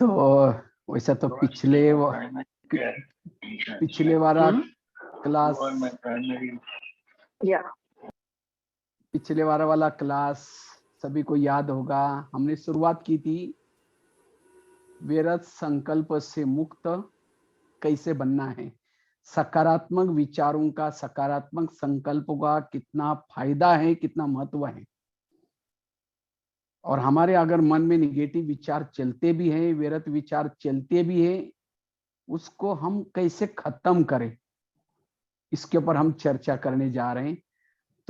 तो वैसा तो पिछले वाला क्लास पिछले वाला क्लास सभी को याद होगा। हमने शुरुआत की थी व्यर्थ संकल्प से मुक्त कैसे बनना है, सकारात्मक विचारों का, सकारात्मक संकल्पों का कितना फायदा है, कितना महत्व है। और हमारे अगर मन में निगेटिव विचार चलते भी हैं, व्यर्थ विचार चलते भी हैं, उसको हम कैसे खत्म करें, इसके ऊपर हम चर्चा करने जा रहे हैं।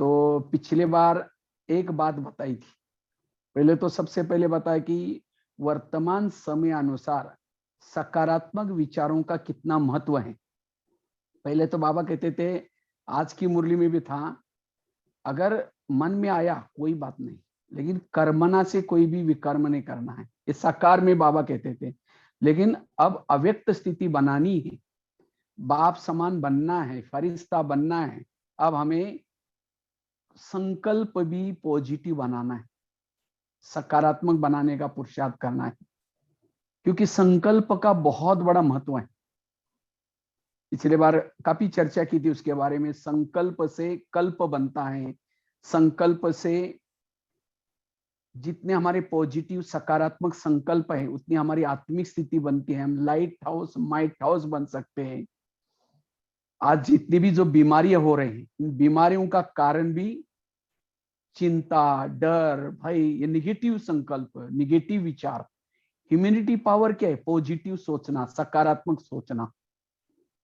तो पिछले बार एक बात बताई थी। पहले तो सबसे पहले बताया कि वर्तमान समय अनुसार सकारात्मक विचारों का कितना महत्व है। पहले तो बाबा कहते थे, आज की मुरली में भी था, अगर मन में आया कोई बात नहीं, लेकिन कर्मना से कोई भी विकर्म नहीं करना है। ये साकार में बाबा कहते थे। लेकिन अब अव्यक्त स्थिति बनानी है, बाप समान बनना है, फरिश्ता बनना है। अब हमें संकल्प भी पॉजिटिव बनाना है, सकारात्मक बनाने का पुरुषार्थ करना है, क्योंकि संकल्प का बहुत बड़ा महत्व है। पिछले बार काफी चर्चा की थी उसके बारे में। संकल्प से कल्प बनता है, संकल्प से जितने हमारे पॉजिटिव सकारात्मक संकल्प है उतनी हमारी आत्मिक स्थिति बनती है। हम लाइट हाउस माइट हाउस बन सकते हैं। आज जितनी भी जो बीमारियां हो रही हैं, इन बीमारियों का कारण भी चिंता, डर, भय, ये निगेटिव संकल्प, निगेटिव विचार। ह्यूमैनिटी पावर क्या है? पॉजिटिव सोचना, सकारात्मक सोचना।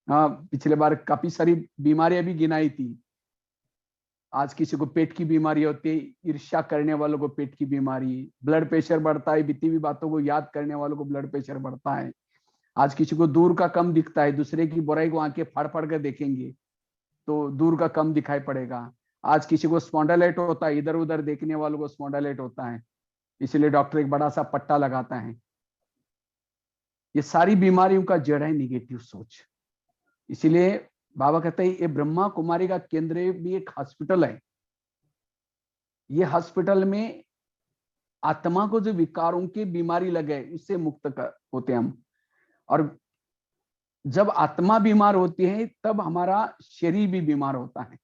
पिछले बार काफी सारी बीमारियां भी गिनाई थी। आज किसी को पेट की बीमारी होती है, ईर्ष्या करने वालों को पेट की बीमारी, ब्लड प्रेशर बढ़ता है, बीती हुई बातों को याद करने वालों को ब्लड प्रेशर बढ़ता है। आज किसी को दूर का कम दिखता है, दूसरे की बुराई को आंखें फाड़ फाड़ कर देखेंगे तो दूर का कम दिखाई पड़ेगा। आज किसी को स्पॉन्डालाइट होता है, इधर उधर देखने वालों को स्पॉन्डालाइट होता है, इसलिए डॉक्टर एक बड़ा सा पट्टा लगाता है। ये सारी बीमारियों का जड़ है निगेटिव सोच। इसीलिए बाबा कहते हैं ये ब्रह्मा कुमारी का केंद्र भी एक हॉस्पिटल है। ये हॉस्पिटल में आत्मा को जो विकारों की बीमारी लगे उससे मुक्त होते हम। और जब आत्मा बीमार होती है तब हमारा शरीर भी बीमार होता है।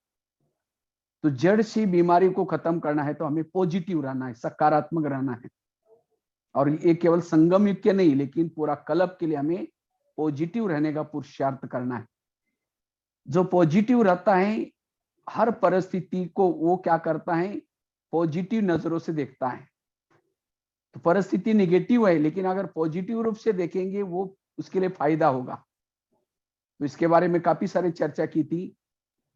तो जड़ से बीमारी को खत्म करना है तो हमें पॉजिटिव रहना है, सकारात्मक रहना है। और ये केवल संगम युग के नहीं, लेकिन पूरा कल्प के लिए हमें पॉजिटिव रहने का पुरुषार्थ करना है। जो पॉजिटिव रहता है हर परिस्थिति को वो क्या करता है? पॉजिटिव नजरों से देखता है। तो परिस्थिति निगेटिव है, लेकिन अगर पॉजिटिव रूप से देखेंगे वो उसके लिए फायदा होगा। तो इसके बारे में काफी सारी चर्चा की थी।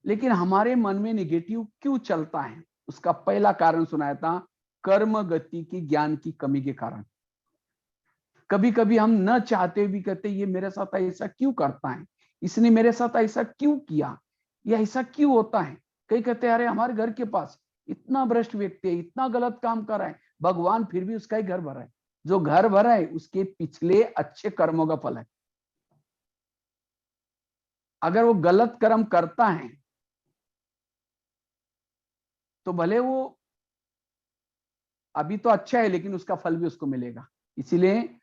लेकिन हमारे मन में निगेटिव क्यों चलता है? उसका पहला कारण सुनाया था, कर्म गति की, ज्ञान की कमी के कारण। कभी कभी हम न चाहते भी कहते ये मेरे साथ ऐसा क्यों करता है, इसने मेरे साथ ऐसा क्यों किया, या ऐसा क्यों होता है। कई कहते हैं अरे हमारे घर के पास इतना भ्रष्ट व्यक्ति है, इतना गलत काम कर रहा है, भगवान फिर भी उसका ही घर भरा है। जो घर भरा है उसके पिछले अच्छे कर्मों का फल है। अगर वो गलत कर्म करता है तो भले वो अभी तो अच्छा है, लेकिन उसका फल भी उसको मिलेगा। इसीलिए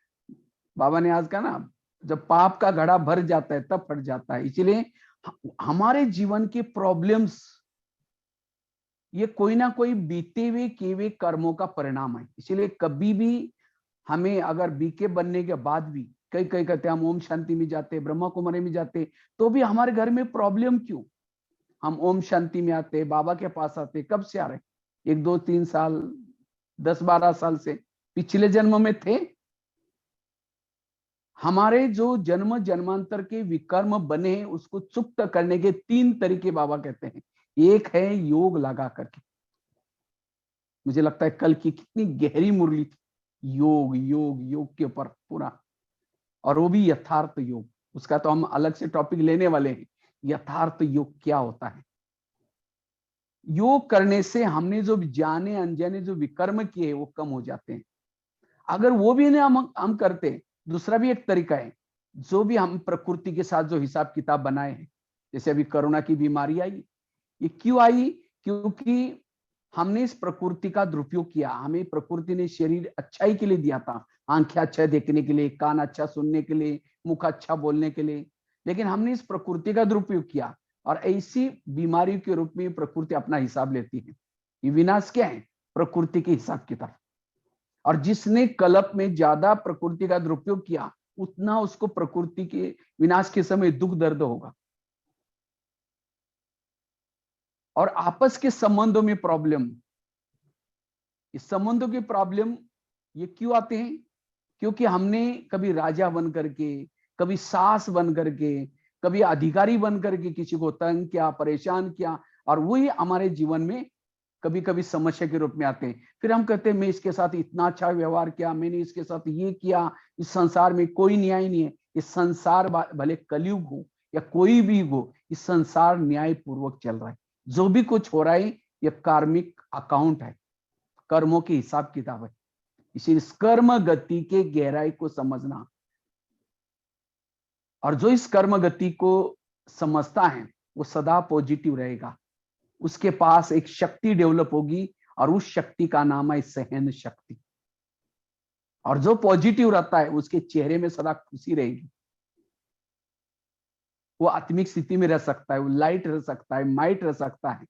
बाबा ने आज कहा ना, जब पाप का घड़ा भर जाता है तब फट जाता है। इसीलिए हमारे जीवन के प्रॉब्लम्स ये कोई ना कोई बीते हुए किए हुए कर्मों का परिणाम है। इसीलिए कभी भी हमें अगर बीके बनने के बाद भी कई कई कहते हैं हम ओम शांति में जाते, ब्रह्मा कुमारी में जाते, तो भी हमारे घर में प्रॉब्लम क्यों? हम ओम शांति में आते, बाबा के पास आते, कब से आ रहे? 1 2 3 साल, 10 12 साल से? पिछले जन्म में थे। हमारे जो जन्म जन्मांतर के विकर्म बने हैं उसको चुक्त करने के 3 तरीके बाबा कहते हैं। एक है योग लगा करके। मुझे लगता है कल की कितनी गहरी मुरली थी, योग योग योग के ऊपर पूरा। और वो भी यथार्थ योग, उसका तो हम अलग से टॉपिक लेने वाले हैं। यथार्थ योग क्या होता है? योग करने से हमने जो जाने अनजाने जो विकर्म किए वो कम हो जाते हैं। अगर वो भी नहीं हम करते, दूसरा भी एक तरीका है, जो भी हम प्रकृति के साथ जो हिसाब किताब बनाए हैं, जैसे अभी कोरोना की बीमारी आई, ये क्यों आई? क्योंकि हमने इस प्रकृति का दुरुपयोग किया। हमें प्रकृति ने शरीर अच्छाई के लिए दिया था, आंखें अच्छा देखने के लिए, कान अच्छा सुनने के लिए, मुख अच्छा बोलने के लिए, लेकिन हमने इस प्रकृति का दुरुपयोग किया और ऐसी बीमारी के रूप में प्रकृति अपना हिसाब लेती है। ये विनाश क्या है? प्रकृति के हिसाब किताब। और जिसने कल्प में ज्यादा प्रकृति का दुरुपयोग किया, उतना उसको प्रकृति के विनाश के समय दुख दर्द होगा। और आपस के संबंधों में प्रॉब्लम, इस संबंधों की प्रॉब्लम ये क्यों आते हैं? क्योंकि हमने कभी राजा बन करके, कभी सास बन करके, कभी अधिकारी बन करके किसी को तंग किया, परेशान किया, और वही हमारे जीवन में कभी कभी समस्या के रूप में आते हैं। फिर हम कहते हैं मैं इसके साथ इतना अच्छा व्यवहार किया, मैंने इसके साथ ये किया, इस संसार में कोई न्याय नहीं है। इस संसार भले कलयुग हो या कोई भी हो, इस संसार न्याय पूर्वक चल रहा है। जो भी कुछ हो रहा है ये कार्मिक अकाउंट है, कर्मों की हिसाब किताब है। इसी इस कर्म गति के गहराई को समझना, और जो इस कर्म गति को समझता है वो सदा पॉजिटिव रहेगा। उसके पास एक शक्ति डेवलप होगी और उस शक्ति का नाम है सहन शक्ति। और जो पॉजिटिव रहता है उसके चेहरे में सदा खुशी रहेगी। वो आत्मिक स्थिति में रह सकता है, वो लाइट रह सकता है, माइट रह सकता है।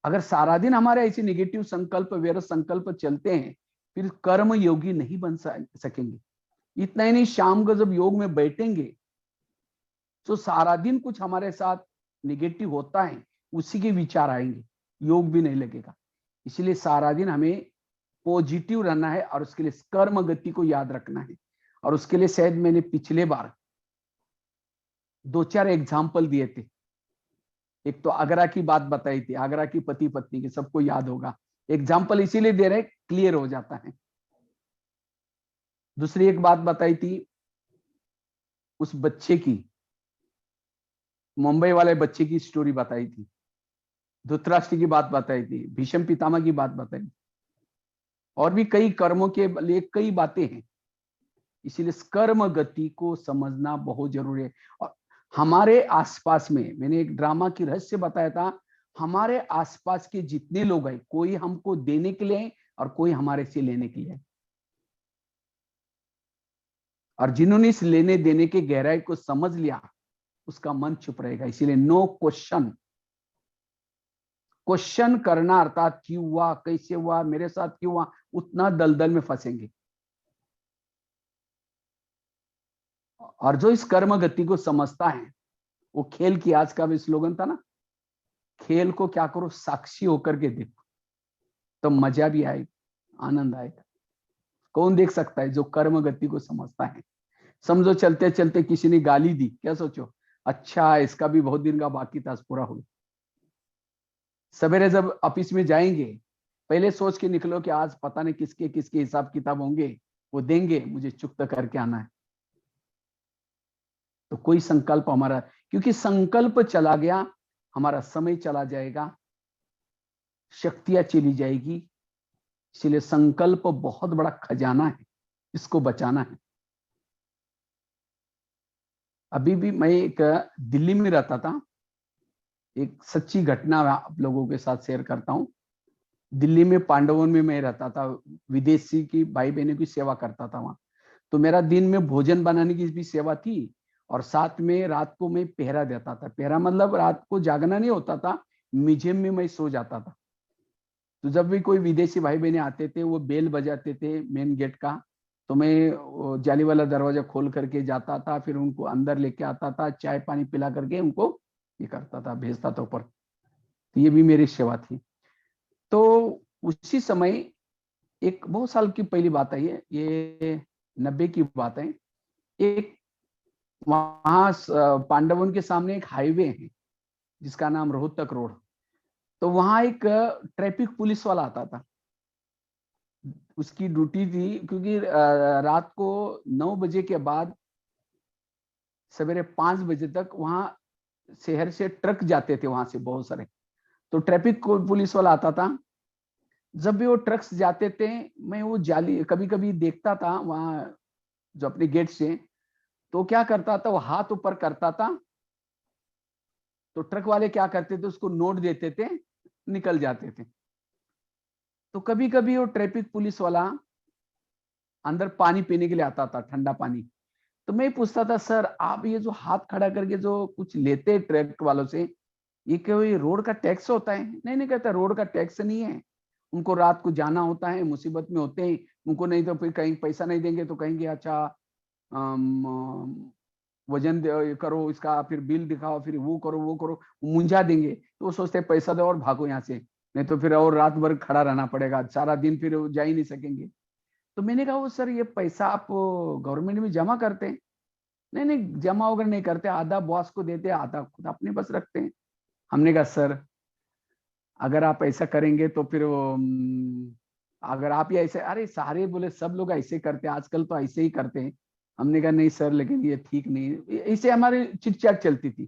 अगर सारा दिन हमारे ऐसे निगेटिव संकल्प, व्यर्थ संकल्प चलते हैं, फिर कर्म योगी नहीं बन सकेंगे। इतना ही नहीं, शाम को जब योग में बैठेंगे तो सारा दिन कुछ हमारे साथ निगेटिव होता है, उसी के विचार आएंगे, योग भी नहीं लगेगा। इसलिए सारा दिन हमें पॉजिटिव रहना है और उसके लिए कर्म गति को याद रखना है। और उसके लिए शायद मैंने पिछले बार 2-4 एग्जाम्पल दिए थे। एक तो आगरा की बात बताई थी, आगरा की पति पत्नी की, सबको याद होगा। एग्जाम्पल इसीलिए दे रहे, क्लियर हो जाता है। दूसरी एक बात बताई थी उस बच्चे की, मुंबई वाले बच्चे की स्टोरी बताई थी, धृतराष्ट्र की बात बताई थी, भीष्म पितामह की बात बताई, और भी कई कर्मों के लिए कई बातें हैं। इसीलिए कर्म गति को समझना बहुत जरूरी है। और हमारे आसपास में, मैंने एक ड्रामा की रहस्य बताया था, हमारे आसपास के जितने लोग हैं, कोई हमको देने के लिए और कोई हमारे से लेने के लिए। और जिन्होंने इस लेने देने के गहराई को समझ लिया, उसका मन चुप रहेगा। इसीलिए नो क्वेश्चन। क्वेश्चन करना अर्थात क्यों हुआ, कैसे हुआ, मेरे साथ क्यों हुआ, उतना दलदल में फंसेंगे। और जो इस कर्म गति को समझता है, वो खेल की, आज का भी स्लोगन था ना, खेल को क्या करो, साक्षी होकर के देखो, तो मजा भी आएगा, आनंद आएगा। कौन देख सकता है? जो कर्म गति को समझता है। समझो चलते चलते किसी ने गाली दी, क्या सोचो, अच्छा इसका भी बहुत दिन का बाकी था, पूरा हो। सवेरे जब ऑफिस में जाएंगे, पहले सोच के निकलो कि आज पता नहीं किसके किसके हिसाब किताब होंगे, वो देंगे, मुझे चुकता करके आना है। तो कोई संकल्प हमारा, क्योंकि संकल्प चला गया, हमारा समय चला जाएगा, शक्तियां चली जाएगी। इसलिए संकल्प बहुत बड़ा खजाना है, इसको बचाना है। अभी भी मैं एक दिल्ली में रहता था, एक सच्ची घटना आप लोगों के साथ शेयर करता हूं। दिल्ली में पांडवन में मैं रहता था, विदेशी की भाई बहनों की सेवा करता था वहां। तो मेरा दिन में भोजन बनाने की भी सेवा थी, और साथ में रात को मैं पहरा देता था। पहरा मतलब रात को जागना नहीं होता था, म्यूजियम में मैं सो जाता था। तो जब भी कोई विदेशी भाई बहने आते थे, वो बेल बजाते थे मेन गेट का, तो मैं जाली वाला दरवाजा खोल करके जाता था, फिर उनको अंदर लेके आता था, चाय पानी पिला करके उनको ये करता था, भेजता था ऊपर। तो ये भी मेरी सेवा थी। तो उसी समय, एक बहुत साल की पहली बात है, ये 90 की बात है। एक वहां पांडवन के सामने एक हाईवे है जिसका नाम रोहतक रोड। तो वहां एक ट्रैफिक पुलिस वाला आता था, उसकी ड्यूटी थी, क्योंकि रात को 9 बजे के बाद सवेरे 5 बजे तक वहां शहर से ट्रक जाते थे, वहां से बहुत सारे। तो ट्रैफिक पुलिस वाला आता था। जब भी वो ट्रक्स जाते थे, मैं वो जाली कभी कभी देखता था वहां, जो अपने गेट से। तो क्या करता था, वो हाथ ऊपर करता था, तो ट्रक वाले क्या करते थे, उसको नोट देते थे, निकल जाते थे। तो कभी कभी वो ट्रैफिक पुलिस वाला अंदर पानी पीने के लिए आता था, ठंडा पानी। तो मैं पूछता था, सर आप ये जो हाथ खड़ा करके जो कुछ लेते हैं ट्रक वालों से, ये कोई रोड का टैक्स होता है? नहीं नहीं, कहता रोड का टैक्स नहीं है, उनको रात को जाना होता है, मुसीबत में होते हैं, उनको नहीं तो फिर कहीं पैसा नहीं देंगे तो कहेंगे अच्छा वजन करो इसका, फिर बिल दिखाओ, फिर वो करो वो करो, मुंझा देंगे। तो वो सोचते हैं पैसा दो और भागो यहाँ से, नहीं तो फिर और रात भर खड़ा रहना पड़ेगा, सारा दिन फिर जा ही नहीं सकेंगे। तो मैंने कहा वो सर ये पैसा आप गवर्नमेंट में जमा करते हैं? नहीं नहीं, जमा वगैरह नहीं करते, आधा बॉस को देते, आधा खुद अपने पास रखते हैं। हमने कहा सर अगर आप ऐसा करेंगे तो फिर अगर आप ये ऐसे, अरे सारे बोले सब लोग ऐसे करते हैं आजकल, तो ऐसे ही करते हैं। हमने कहा नहीं सर, लेकिन ये ठीक नहीं। इससे हमारी चिटचाट चलती थी।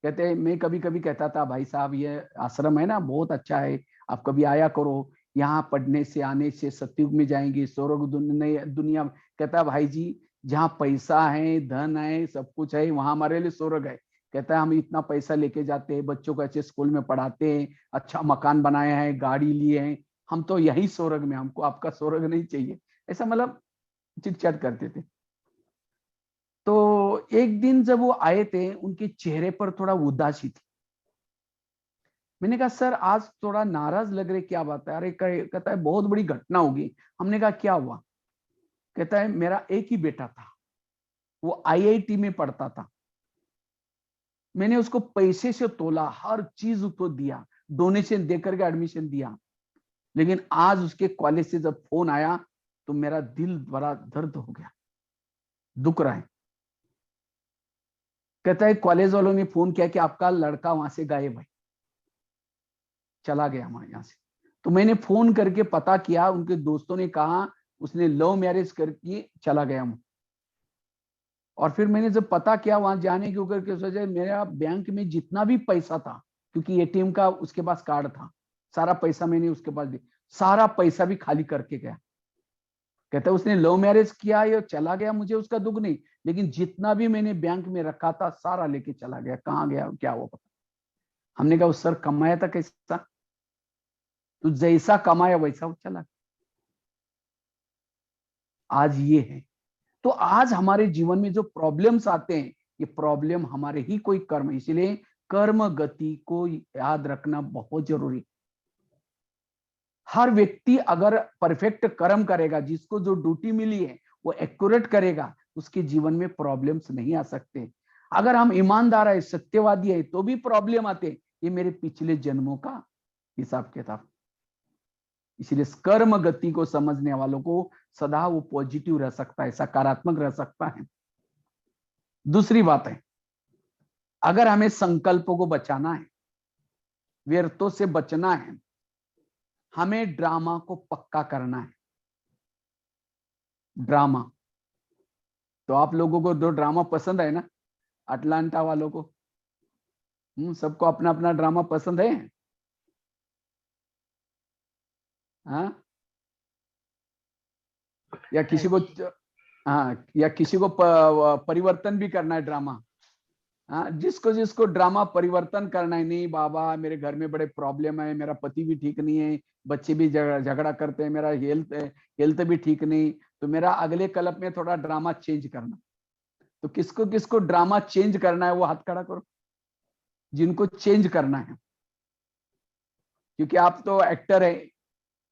कहते मैं कभी कभी कहता था भाई साहब ये आश्रम है ना बहुत अच्छा है, आप कभी आया करो, यहाँ पढ़ने से आने से सतयुग में जाएंगे, स्वर्ग दुनिया। कहता भाई जी जहाँ पैसा है, धन है, सब कुछ है, वहां हमारे लिए स्वर्ग है। कहता है हम इतना पैसा लेके जाते हैं, बच्चों को अच्छे स्कूल में पढ़ाते हैं, अच्छा मकान बनाया है, गाड़ी लिए हैं, हम तो यही स्वर्ग में, हमको आपका स्वर्ग नहीं चाहिए। ऐसा मतलब चिट-चैट करते थे। तो एक दिन जब वो आए थे, उनके चेहरे पर थोड़ा उदासी थी। मैंने कहा सर आज थोड़ा नाराज लग रहे, क्या बात है? अरे कहता है बहुत बड़ी घटना होगी। हमने कहा क्या हुआ? कहता है मेरा एक ही बेटा था, वो आईआईटी में पढ़ता था, मैंने उसको पैसे से तोला, हर चीज उसको दिया, डोनेशन देकर के एडमिशन दिया, लेकिन आज उसके कॉलेज से जब फोन आया तो मेरा दिल बड़ा दर्द हो गया, दुख रहा है। कहता है कॉलेज वालों ने फोन किया कि आपका लड़का वहां से गायब है, चला गया वहां यहाँ से। तो मैंने फोन करके पता किया, उनके दोस्तों ने कहा उसने लव मैरिज करके चला गया हूं। और फिर मैंने जब पता किया वहां जाने के ऊपर के सोचा मेरा बैंक में जितना भी पैसा था, क्योंकि एटीएम का उसके पास कार्ड था, सारा पैसा मैंने उसके पास दिया, सारा पैसा भी खाली करके गया। कहता उसने लव मैरिज किया या चला गया मुझे उसका दुख नहीं, लेकिन जितना भी मैंने बैंक में रखा था सारा लेके चला गया। कहाँ गया क्या हुआ पता। हमने कहा सर कमाया था कैसा? तो जैसा कमाया वैसा वो चला। आज ये है। तो आज हमारे जीवन में जो प्रॉब्लम्स आते हैं, ये प्रॉब्लम हमारे ही कोई कर्म, इसलिए कर्म गति को याद रखना बहुत जरूरी। हर व्यक्ति अगर परफेक्ट कर्म करेगा, जिसको जो ड्यूटी मिली है वो एक्यूरेट करेगा, उसके जीवन में प्रॉब्लम्स नहीं आ सकते। अगर हम ईमानदार है, सत्यवादी है, तो भी प्रॉब्लम आते, ये मेरे पिछले जन्मों का हिसाब किताब। इसलिए कर्म गति को समझने वालों को सदा वो पॉजिटिव रह सकता है, सकारात्मक रह सकता है। दूसरी बात है, अगर हमें संकल्पों को बचाना है, व्यर्थों से बचना है, हमें ड्रामा को पक्का करना है। ड्रामा तो आप लोगों को दो ड्रामा पसंद है ना, अटलांटा वालों को, सबको अपना अपना ड्रामा पसंद है। हाँ या किसी को, हाँ या किसी को परिवर्तन भी करना है ड्रामा। हाँ जिसको जिसको ड्रामा परिवर्तन करना है, नहीं बाबा मेरे घर में बड़े प्रॉब्लम है, मेरा पति भी ठीक नहीं है, बच्चे भी झगड़ा करते हैं, मेरा हेल्थ भी ठीक नहीं, तो मेरा अगले कल्प में थोड़ा ड्रामा चेंज करना। तो किसको किसको ड्रामा चेंज करना है वो हाथ खड़ा करो, जिनको चेंज करना है। क्योंकि आप तो एक्टर है,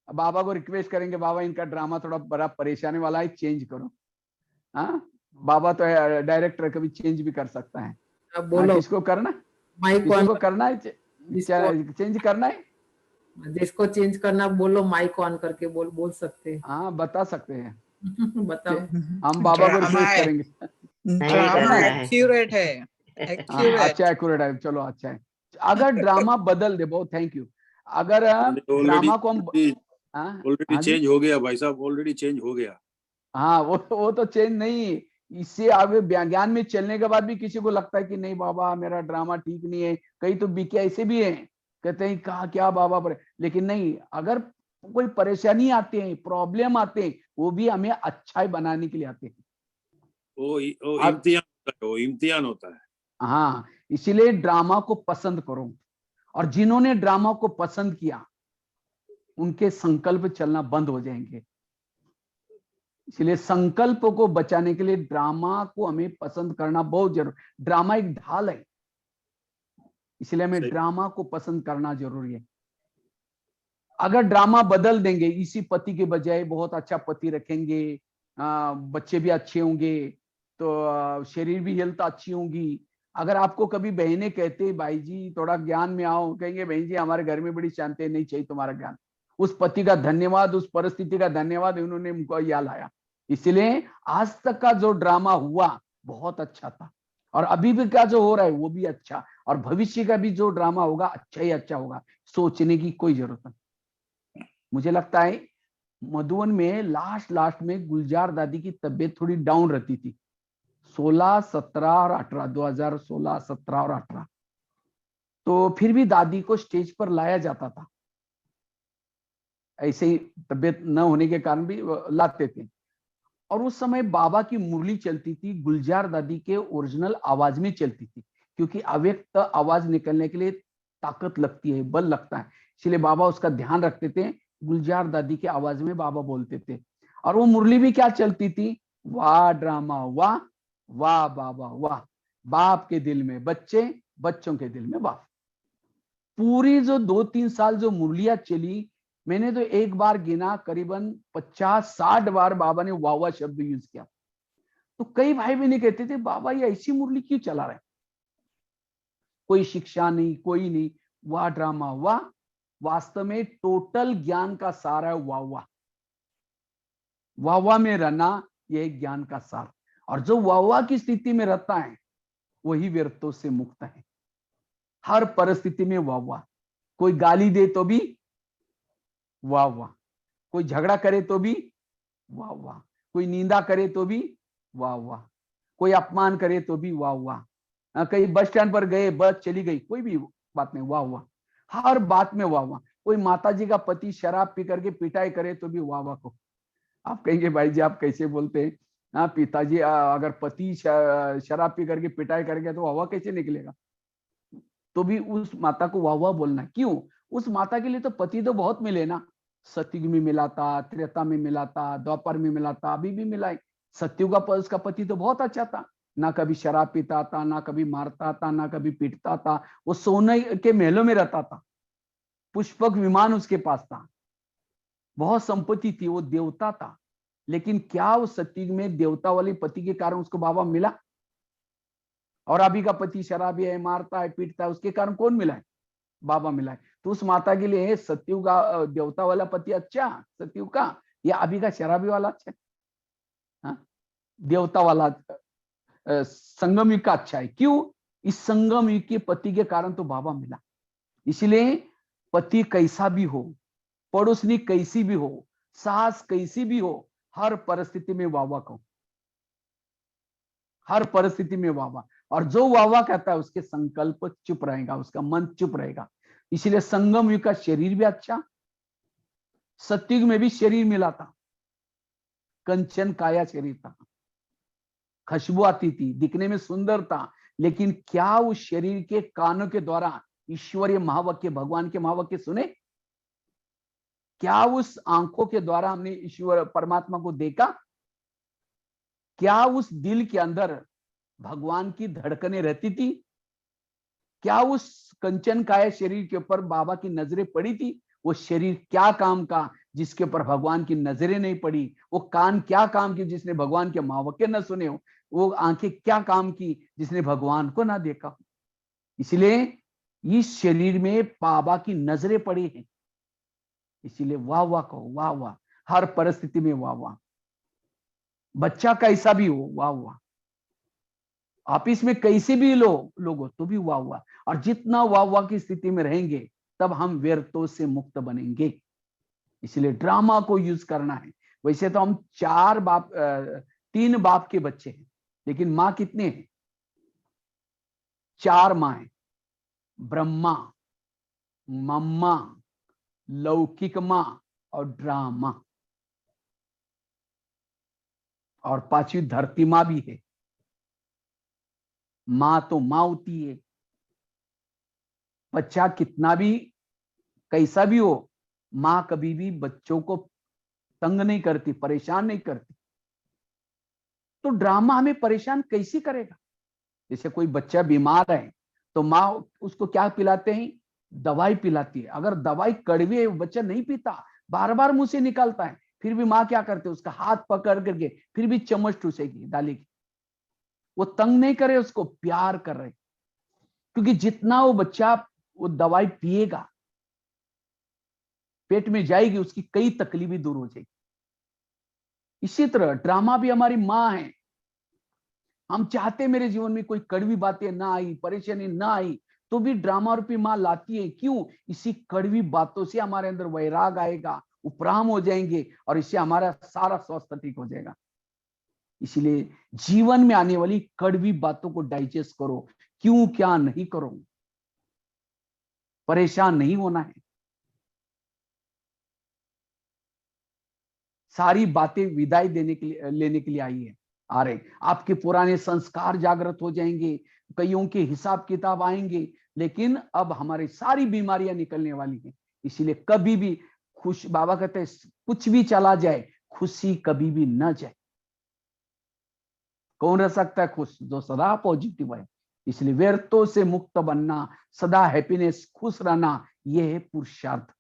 बाबा को रिक्वेस्ट करेंगे बाबा इनका ड्रामा थोड़ा बड़ा परेशानी वाला है, चेंज करो। हाँ बाबा तो डायरेक्टर कभी चेंज भी कर सकता है। अब बोलो। हाँ, किसको करना, किसी को करना है चेंज करना है, जिसको चेंज करना बोलो, माइक ऑन करके बोल सकते हैं। हाँ बता सकते हैं। बताओ। हम बाबा को रिक्वेस्ट करेंगे। ड्रामा एक्यूरेट है, अच्छा एक्यूरेट है, चलो अच्छा है। अगर ड्रामा बदल दे, बहुत थैंक यू। अगर ड्रामा को हम ऑलरेडी चेंज हो गया भाई साहब, ऑलरेडी चेंज हो गया। हाँ वो तो चेंज नहीं, इससे आगे ज्ञान में चलने के बाद भी किसी को लगता है कि नहीं बाबा मेरा ड्रामा ठीक नहीं है। कई तो बीके ऐसे भी हैं, कहते हैं कहा क्या बाबा पर, लेकिन नहीं, अगर कोई परेशानी आते हैं, प्रॉब्लम आते हैं, वो भी हमें अच्छा बनाने के लिए आते हैं। वो इम्तिहान होता है। हाँ इसीलिए ड्रामा को पसंद करो, और जिन्होंने ड्रामा को पसंद किया उनके संकल्प चलना बंद हो जाएंगे। इसलिए संकल्प को बचाने के लिए ड्रामा को हमें पसंद करना बहुत जरूरी। ड्रामा एक ढाल है, इसलिए हमें सही। ड्रामा को पसंद करना जरूरी है। अगर ड्रामा बदल देंगे, इसी पति के बजाय बहुत अच्छा पति रखेंगे, बच्चे भी अच्छे होंगे, तो शरीर भी हेल्थ अच्छी होंगी। अगर आपको कभी बहनें कहते भाई जी थोड़ा ज्ञान में आओ, कहेंगे बहन जी हमारे घर में बड़ी शांति है, नहीं चाहिए तुम्हारा ज्ञान। उस पति का धन्यवाद, उस परिस्थिति का धन्यवाद, उन्होंने मुझको यह लाया। इसलिए आज तक का जो ड्रामा हुआ बहुत अच्छा था, और अभी भी का जो हो रहा है वो भी अच्छा, और भविष्य का भी जो ड्रामा होगा अच्छा ही अच्छा होगा। सोचने की कोई जरूरत नहीं। मुझे लगता है मधुबन में लास्ट में गुलजार दादी की तबीयत थोड़ी डाउन रहती थी, 16, 17 और 18, 2016, 17 और 18। तो फिर भी दादी को स्टेज पर लाया जाता था, ऐसे ही तबीयत न होने के कारण भी लाते थे। और उस समय बाबा की मुरली चलती थी, गुलजार दादी के ओरिजिनल आवाज में चलती थी, क्योंकि अव्यक्त आवाज निकलने के लिए ताकत लगती है, बल लगता है, इसलिए बाबा उसका ध्यान रखते थे। गुलजार दादी के आवाज में बाबा बोलते थे, और वो मुरली भी क्या चलती थी, वाह ड्रामा वाह, वाह बाबा वाह, बाप के दिल में बच्चे, बच्चों के दिल में बाप। पूरी जो 2-3 साल जो मुरलियां चली, मैंने तो एक बार गिना, करीबन 50-60 बार बाबा ने वाह वाह शब्द यूज किया। तो कई भाई बहन कहते थे बाबा ये ऐसी मुरली क्यों चला रहे, कोई शिक्षा नहीं, कोई नहीं, वाह ड्रामा वाह। वास्तव में टोटल ज्ञान का सार है वाह वाह, वाह वाह में रहना यह ज्ञान का सार। और जो वाह वाह की स्थिति में रहता है वही व्यर्थों से मुक्त है। हर परिस्थिति में वाह वाह, कोई गाली दे तो भी वाह वाह, कोई झगड़ा करे तो भी वाह वाह, कोई निंदा करे तो भी वाह वाह, कोई अपमान करे तो भी वाह वाह, कहीं बस स्टैंड पर गए, बस चली गई, कोई भी बात नहीं, वाह वाह, हर बात में वाह वाह। कोई माताजी का पति शराब पी करके पिटाई करे तो भी वाह वाह को। आप कहेंगे भाई जी आप कैसे बोलते हैं, हाँ पिताजी अगर पति शराब पी करके पिटाई करेगा तो वाह वाह कैसे निकलेगा, तो भी उस माता को वाह वाह बोलना। क्यों, उस माता के लिए तो पति तो बहुत मिले ना, सतयुग में मिला था, त्रेता में मिला था, द्वापर में मिला था, अभी भी मिला है। सतयुग का उसका पति तो बहुत अच्छा था, ना कभी शराब पीता था, ना कभी मारता था, ना कभी पीटता था, वो सोने के महलों में रहता था, पुष्पक विमान उसके पास था, बहुत संपत्ति थी, वो देवता था। लेकिन क्या उस सतयुग में देवता वाले पति के कारण उसको बाबा मिला, और अभी का पति शराबी है, मारता है, पीटता है, उसके कारण कौन मिला है, बाबा मिला है। तो उस माता के लिए सतयुग का देवता वाला पति अच्छा सतयुग का, या अभी का शराबी वाला अच्छा, हाँ? देवता वाला संगम युग का अच्छा है। क्यों, इस संगम युग के पति के कारण तो बाबा मिला। इसलिए पति कैसा भी हो, पड़ोसनी कैसी भी हो, सास कैसी भी हो, हर परिस्थिति में वाह वाह कहो, हर परिस्थिति में वाह वाह। और जो वाह वाह कहता है उसके संकल्प चुप रहेगा, उसका मन चुप रहेगा। इसलिए संगम युग का शरीर भी अच्छा, सतयुग में भी शरीर मिला था, कंचन काया शरीर था, खुशबू आती थी, दिखने में सुंदर था। लेकिन क्या उस शरीर के कानों के द्वारा ईश्वरीय महावाक्य, भगवान के महावाक्य सुने? क्या उस आंखों के द्वारा हमने ईश्वर परमात्मा को देखा? क्या उस दिल के अंदर भगवान की धड़कनें रहती थी? क्या उस कंचन काया शरीर के ऊपर बाबा की नजरें पड़ी थी? वो शरीर क्या काम का जिसके ऊपर भगवान की नजरें नहीं पड़ी? वो कान क्या काम की जिसने भगवान के महावाक्य न सुने हो? वो आंखें क्या काम की जिसने भगवान को ना देखा? इसलिए इस शरीर में बाबा की नजरें पड़ी हैं। इसीलिए वाह वाह कहो, वाह वाह, हर परिस्थिति में वाह वाह। बच्चा कैसा भी हो वाह वाह, ऑफिस में कैसे भी लोग हो तो भी वाह वाह। और जितना वाह वाह की स्थिति में रहेंगे तब हम व्यर्थों से मुक्त बनेंगे। इसलिए ड्रामा को यूज करना है। वैसे तो हम 3 बाप के बच्चे हैं, लेकिन माँ कितने हैं? 4 माँ है, ब्रह्मा, मम्मा, लौकिक माँ और ड्रामा, और 5वीं धरती माँ भी है। माँ तो माँ होती है, बच्चा कितना भी कैसा भी हो, माँ कभी भी बच्चों को तंग नहीं करती, परेशान नहीं करती। तो ड्रामा हमें परेशान कैसे करेगा? जैसे कोई बच्चा बीमार है तो माँ उसको क्या पिलाते हैं? दवाई पिलाती है। अगर दवाई कड़वी है, बच्चा नहीं पीता, बार बार मुंह से निकालता है, फिर भी माँ क्या करते? उसका हाथ पकड़ करके फिर भी चम्मच ठूसेगी, डालेगी। वो तंग नहीं करे, उसको प्यार कर रहे, क्योंकि जितना वो बच्चा वो दवाई पिएगा, पेट में जाएगी, उसकी कई तकलीफें दूर हो जाएगी। इसी तरह ड्रामा भी हमारी माँ है। हम चाहते मेरे जीवन में कोई कड़वी बातें ना आई, परेशानी ना आई, तो भी ड्रामा रूपी माँ लाती है। क्यों? इसी कड़वी बातों से हमारे अंदर वैराग आएगा, उपराम हो जाएंगे, और इससे हमारा सारा स्वास्थ्य ठीक हो जाएगा। इसलिए जीवन में आने वाली कड़वी बातों को डाइजेस्ट करो। क्यों क्या नहीं करो, परेशान नहीं होना है। सारी बातें विदाई देने के लिए, लेने के लिए आई है, आ रहे। आपके पुराने संस्कार जागृत हो जाएंगे, कईयों के हिसाब किताब आएंगे, लेकिन अब हमारी सारी बीमारियां निकलने वाली हैं। इसीलिए कभी भी खुश, बाबा कहते हैं कुछ भी चला जाए, खुशी कभी भी न जाए। कौन रह सकता है खुश? जो सदा पॉजिटिव है। इसलिए व्यर्थों से मुक्त बनना, सदा हैप्पीनेस, खुश रहना, यह है पुरुषार्थ।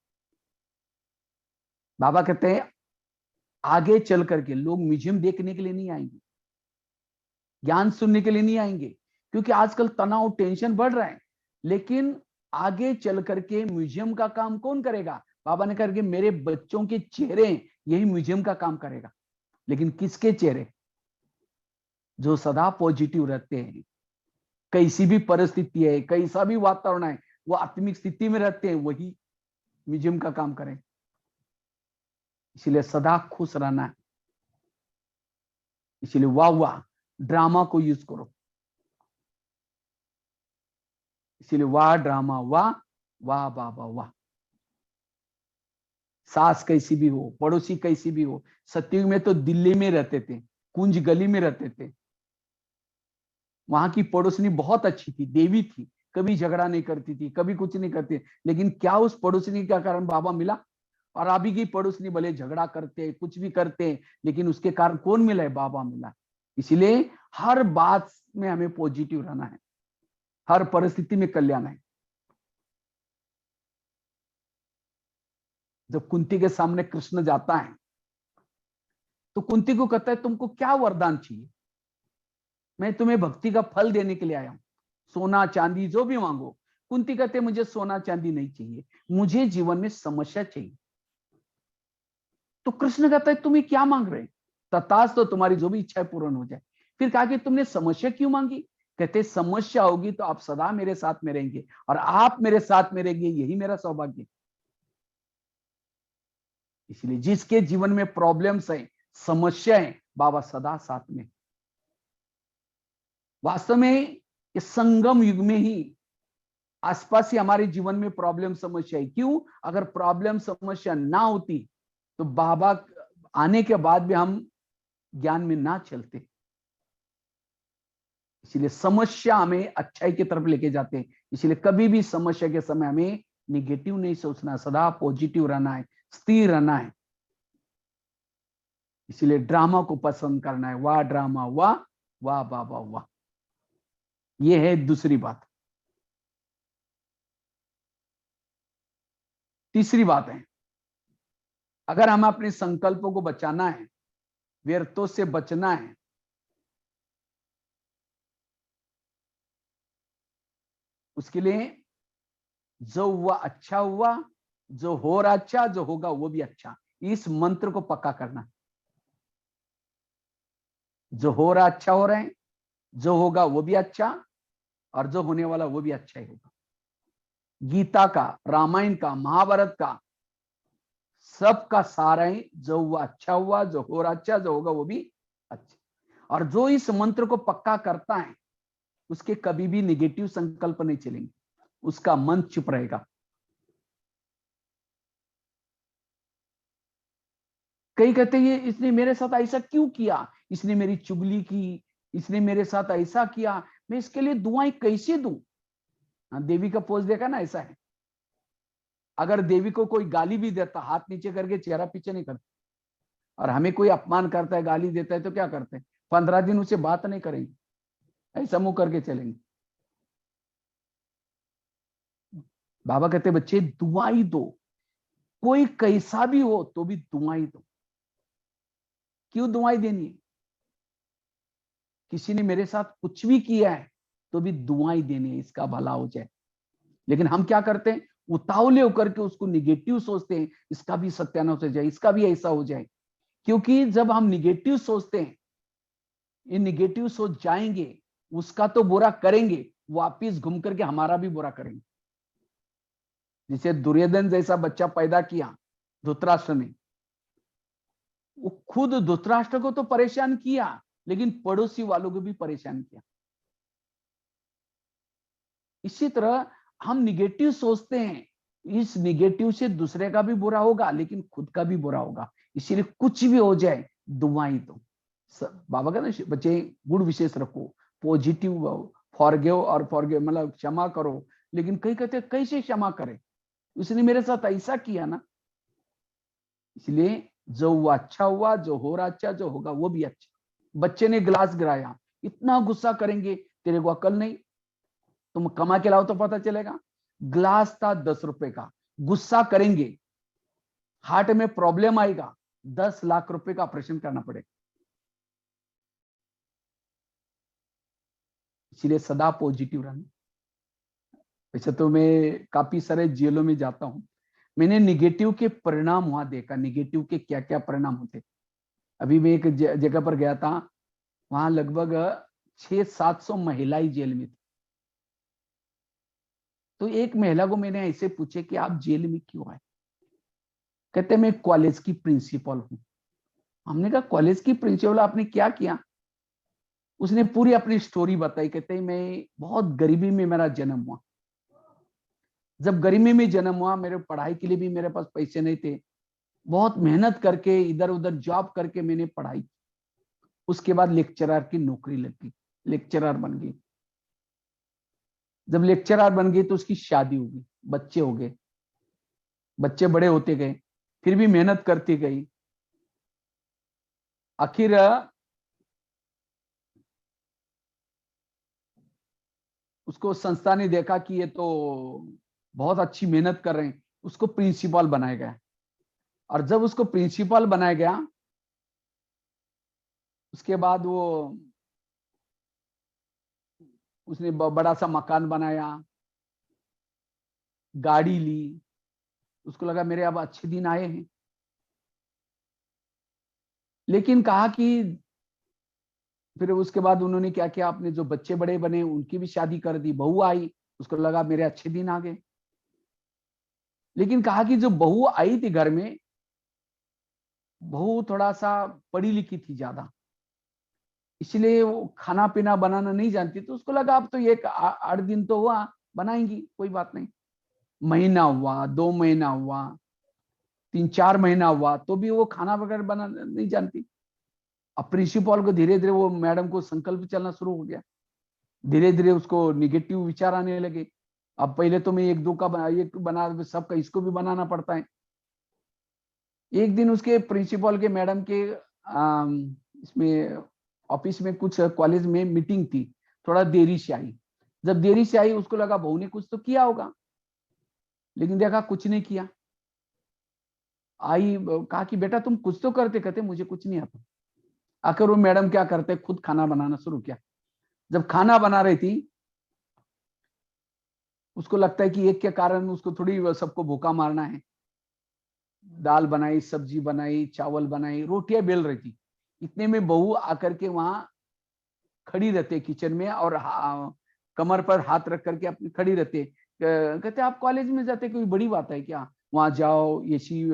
बाबा कहते हैं आगे चल करके लोग म्यूजियम देखने के लिए नहीं आएंगे, ज्ञान सुनने के लिए नहीं आएंगे, क्योंकि आजकल तनाव, टेंशन बढ़ रहा है। लेकिन आगे चल करके म्यूजियम का काम कौन करेगा? बाबा ने करके मेरे बच्चों के चेहरे, यही म्यूजियम का काम करेगा। लेकिन किसके चेहरे? जो सदा पॉजिटिव रहते हैं, कैसी भी परिस्थिति है, कैसा भी वातावरण है, वो आत्मिक स्थिति में रहते हैं, वही म्यूजियम का काम करें। इसलिए सदा खुश रहना है। इसलिए वाह वाह ड्रामा को यूज करो। इसलिए वाह ड्रामा, वाह वाह बाबा वाह। सास कैसी भी हो, पड़ोसी कैसी भी हो। सतयुग में तो दिल्ली में रहते थे, कुंज गली में रहते थे। वहां की पड़ोसनी बहुत अच्छी थी, देवी थी, कभी झगड़ा नहीं करती थी, कभी कुछ नहीं करती। लेकिन क्या उस पड़ोसनी का कारण बाबा मिला? और अभी की पड़ोसनी भले झगड़ा करते हैं, कुछ भी करते हैं, लेकिन उसके कारण कौन मिला है? बाबा मिला। इसलिए हर बात में हमें पॉजिटिव रहना है, हर परिस्थिति में कल्याण है। जब कुंती के सामने कृष्ण जाता है तो कुंती को कहता है तुमको क्या वरदान चाहिए? मैं तुम्हें भक्ति का फल देने के लिए आया हूं, सोना चांदी जो भी मांगो। कुंती कहते मुझे सोना चांदी नहीं चाहिए, मुझे जीवन में समस्या चाहिए। तो कृष्ण कहता है तुम्हें क्या मांग रहे? तथास्तु, तो तुम्हारी जो भी इच्छाएं पूर्ण हो जाए। फिर कहा कि तुमने समस्या क्यों मांगी? कहते समस्या होगी तो आप सदा मेरे साथ में रहेंगे, और आप मेरे साथ में रहेंगे, यही मेरा सौभाग्य। इसलिए जिसके जीवन में प्रॉब्लम्स है, समस्या है, बाबा सदा साथ में। वास्तव में इस संगम युग में ही आसपास ही हमारे जीवन में प्रॉब्लम, समस्या है। क्यों? अगर प्रॉब्लम, समस्या ना होती तो बाबा आने के बाद भी हम ज्ञान में ना चलते। इसलिए समस्या हमें अच्छाई की तरफ लेके जाते हैं। इसलिए कभी भी समस्या के समय हमें निगेटिव नहीं सोचना, सदा पॉजिटिव रहना है, स्थिर रहना है। इसलिए ड्रामा को पसंद करना है। वाह ड्रामा, वाह वाह बाबा वाह। यह है दूसरी बात। तीसरी बात है, अगर हमें अपने संकल्पों को बचाना है, व्यर्थों से बचना है, उसके लिए जो हुआ अच्छा हुआ, जो हो रहा अच्छा, जो होगा वो भी अच्छा, इस मंत्र को पक्का करना। जो हो रहा अच्छा हो रहा है, जो होगा वो भी अच्छा, और जो होने वाला वो भी अच्छा ही होगा। गीता का, रामायण का, महाभारत का, सबका सारा है जो हुआ अच्छा हुआ, जो हो रहा अच्छा, जो होगा वो भी अच्छा। और जो इस मंत्र को पक्का करता है उसके कभी भी नेगेटिव संकल्प नहीं चलेंगे, उसका मन चुप रहेगा। कई कहते हैं इसने मेरे साथ ऐसा क्यों किया, इसने मेरी चुगली की, इसने मेरे साथ ऐसा किया, मैं इसके लिए दुआएं कैसे दूं? देवी का पोज देखा ना, ऐसा है। अगर देवी को कोई गाली भी देता, हाथ नीचे करके चेहरा पीछे नहीं करता। और हमें कोई अपमान करता है, गाली देता है, तो क्या करते हैं? 15 दिन उससे बात नहीं करेंगे, ऐसा मुंह करके चलेंगे। बाबा कहते बच्चे दुआई दो, कोई कैसा भी हो तो भी दुआई दो। क्यों दुआई देनी है? किसी ने मेरे साथ कुछ भी किया है तो भी दुआई देनी है, इसका भला हो जाए। लेकिन हम क्या करते हैं, उतावले होकर के उसको निगेटिव सोचते हैं, इसका भी सत्यानाश हो जाए, इसका भी ऐसा हो जाए। क्योंकि जब हम निगेटिव सोचते हैं, ये निगेटिव सोच जाएंगे, उसका तो बुरा करेंगे, वापिस घूम करके हमारा भी बुरा करेंगे। जिसे दुर्योधन जैसा बच्चा पैदा किया धृतराष्ट्र ने, वो खुद धृतराष्ट्र को तो परेशान किया, लेकिन पड़ोसी वालों को भी परेशान किया। इसी तरह हम निगेटिव सोचते हैं, इस निगेटिव से दूसरे का भी बुरा होगा, लेकिन खुद का भी बुरा होगा। इसीलिए कुछ भी हो जाए दुआई दो। बाबा का ना बच्चे गुण विशेष रखो, पॉजिटिव फॉरगिव और फॉरगिव मतलब क्षमा करो। लेकिन कई कहते कैसे क्षमा करें, उसने मेरे साथ ऐसा किया ना। इसलिए जो हुआ अच्छा हुआ, जो हो रहा अच्छा, जो होगा वो भी अच्छा। बच्चे ने गिलास गिराया, इतना गुस्सा करेंगे, तेरे को अकल नहीं, तुम कमा के लाओ तो पता चलेगा। ग्लास था 10 रुपए का, गुस्सा करेंगे, हार्ट में प्रॉब्लम आएगा, 10 लाख रुपए का ऑपरेशन करना पड़ेगा। इसलिए सदा पॉजिटिव रहना। वैसे तो मैं काफी सारे जेलों में जाता हूं, मैंने निगेटिव के परिणाम वहां देखा, निगेटिव के क्या क्या परिणाम होते। अभी मैं एक जगह पर गया था, वहां लगभग 600-700 महिलाएं जेल में थी। तो एक महिला को मैंने ऐसे पूछे कि आप जेल में क्यों आए? कहते मैं कॉलेज की प्रिंसिपल हूं। हमने कहा कॉलेज की प्रिंसिपल, आपने क्या किया? उसने पूरी अपनी स्टोरी बताई। कहते मैं बहुत गरीबी में मेरा जन्म हुआ, जब गरीबी में जन्म हुआ, मेरे पढ़ाई के लिए भी मेरे पास पैसे नहीं थे, बहुत मेहनत करके इधर उधर जॉब करके मैंने पढ़ाई। उसके बाद लेक्चरर की नौकरी लग गई, लेक्चरर बन गई। जब लेक्चरर बन गई तो उसकी शादी हो गई, बच्चे हो गए, बच्चे बड़े होते गए, फिर भी मेहनत करती गई। आखिर उसको संस्था ने देखा कि ये तो बहुत अच्छी मेहनत कर रहे हैं, उसको प्रिंसिपल बनाया गया। और जब उसको प्रिंसिपल बनाया गया, उसके बाद उसने बड़ा सा मकान बनाया, गाड़ी ली। उसको लगा मेरे अब अच्छे दिन आए हैं। लेकिन कहा कि फिर उसके बाद उन्होंने क्या किया, अपने जो बच्चे बड़े बने उनकी भी शादी कर दी, बहू आई, उसको लगा मेरे अच्छे दिन आ गए। लेकिन कहा कि जो बहू आई थी घर में, बहू थोड़ा सा पढ़ी लिखी थी ज्यादा, इसलिए वो खाना पीना बनाना नहीं जानती। तो उसको लगा अब तो ये 8 दिन तो हुआ, बनाएंगी, कोई बात नहीं। महीना हुआ, 2 महीना हुआ, 3-4 महीना हुआ, तो भी वो खाना वगैरह बनाना नहीं जानती। अब प्रिंसिपल को धीरे धीरे वो मैडम को संकल्प चलना शुरू हो गया, धीरे धीरे उसको निगेटिव विचार आने लगे। अब पहले तो मैं 1-2 का बना सबका, इसको भी बनाना पड़ता है। एक दिन उसके प्रिंसिपल के मैडम के इसमें ऑफिस में कुछ कॉलेज में मीटिंग थी, थोड़ा देरी से आई। जब देरी से आई, उसको लगा बहू ने कुछ तो किया होगा, लेकिन देखा कुछ नहीं किया। आई, कहा कि बेटा तुम कुछ तो करते। कहते मुझे कुछ नहीं आता। आखिर वो मैडम क्या करते, खुद खाना बनाना शुरू किया। जब खाना बना रही थी, उसको लगता है कि एक के कारण उसको थोड़ी सबको भूखा मारना है। दाल बनाई, सब्जी बनाई, चावल बनाई, रोटियां बेल रही थी। इतने में बहू आकर के वहां खड़ी रहते किचन में, और कमर पर हाथ रख करके अपनी खड़ी रहते। कहते आप कॉलेज में जाते, कोई बड़ी बात है क्या? वहां जाओ, एसी